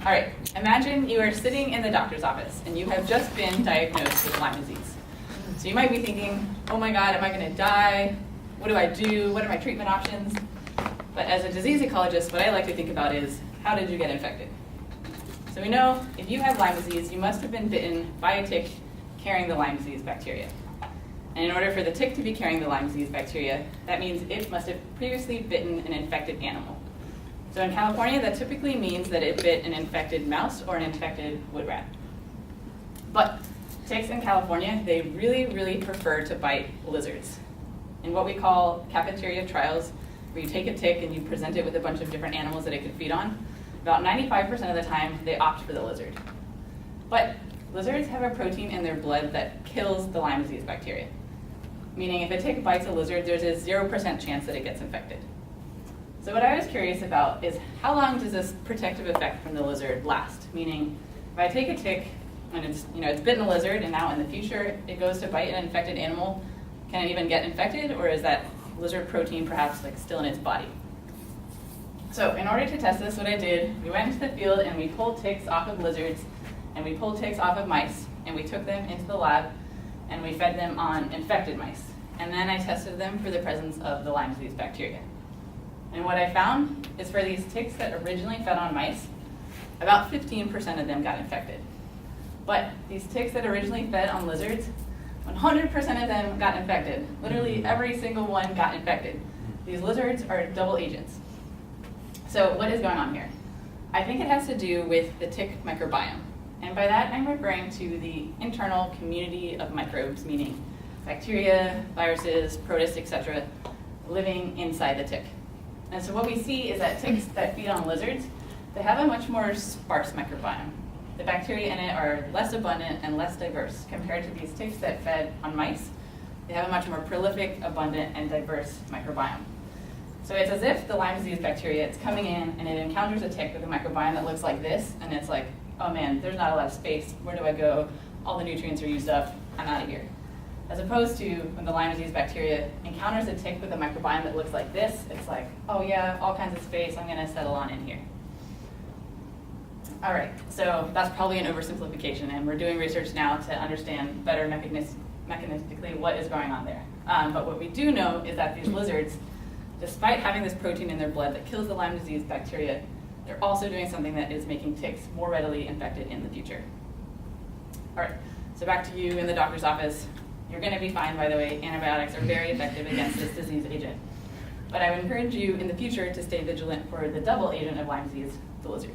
All right, imagine you are sitting in the doctor's office and you have just been diagnosed with Lyme disease. So you might be thinking, oh my God, am I going to die? What do I do? What are my treatment options? But as a disease ecologist, what I like to think about is, how did you get infected? So we know if you have Lyme disease, you must have been bitten by a tick carrying the Lyme disease bacteria. And in order for the tick to be carrying the Lyme disease bacteria, that means it must have previously bitten an infected animal. So in California, that typically means that it bit an infected mouse or an infected wood rat. But ticks in California, they really prefer to bite lizards. In what we call cafeteria trials, where you take a tick and you present it with a bunch of different animals that it could feed on, about 95% of the time, they opt for the lizard. But lizards have a protein in their blood that kills the Lyme disease bacteria. Meaning if a tick bites a lizard, there's a 0% chance that it gets infected. So what I was curious about is, how long does this protective effect from the lizard last? Meaning, if I take a tick and it's bitten a lizard, and now in the future it goes to bite an infected animal, can it even get infected, or is that lizard protein perhaps still in its body? So in order to test this, what I did, we went into the field and we pulled ticks off of lizards, and we pulled ticks off of mice, and we took them into the lab, and we fed them on infected mice. And then I tested them for the presence of the Lyme disease bacteria. And what I found is, for these ticks that originally fed on mice, about 15% of them got infected. But these ticks that originally fed on lizards, 100% of them got infected. Literally every single one got infected. These lizards are double agents. So what is going on here? I think it has to do with the tick microbiome. And by that, I'm referring to the internal community of microbes, meaning bacteria, viruses, protists, etc., living inside the tick. And so what we see is that ticks that feed on lizards, they have a much more sparse microbiome. The bacteria in it are less abundant and less diverse compared to these ticks that fed on mice. They have a much more prolific, abundant, and diverse microbiome. So it's as if the Lyme disease bacteria is coming in and it encounters a tick with a microbiome that looks like this, and it's like, oh man, there's not a lot of space. Where do I go? All the nutrients are used up. I'm out of here. As opposed to when the Lyme disease bacteria encounters a tick with a microbiome that looks like this, it's like, oh yeah, all kinds of space. I'm going to settle on in here. All right, so that's probably an oversimplification, and we're doing research now to understand better mechanistically what is going on there. But what we do know is that these lizards, despite having this protein in their blood that kills the Lyme disease bacteria, they're also doing something that is making ticks more readily infected in the future. All right, so back to you in the doctor's office. You're going to be fine, by the way. Antibiotics are very effective against this disease agent. But I would encourage you in the future to stay vigilant for the double agent of Lyme disease, the lizard.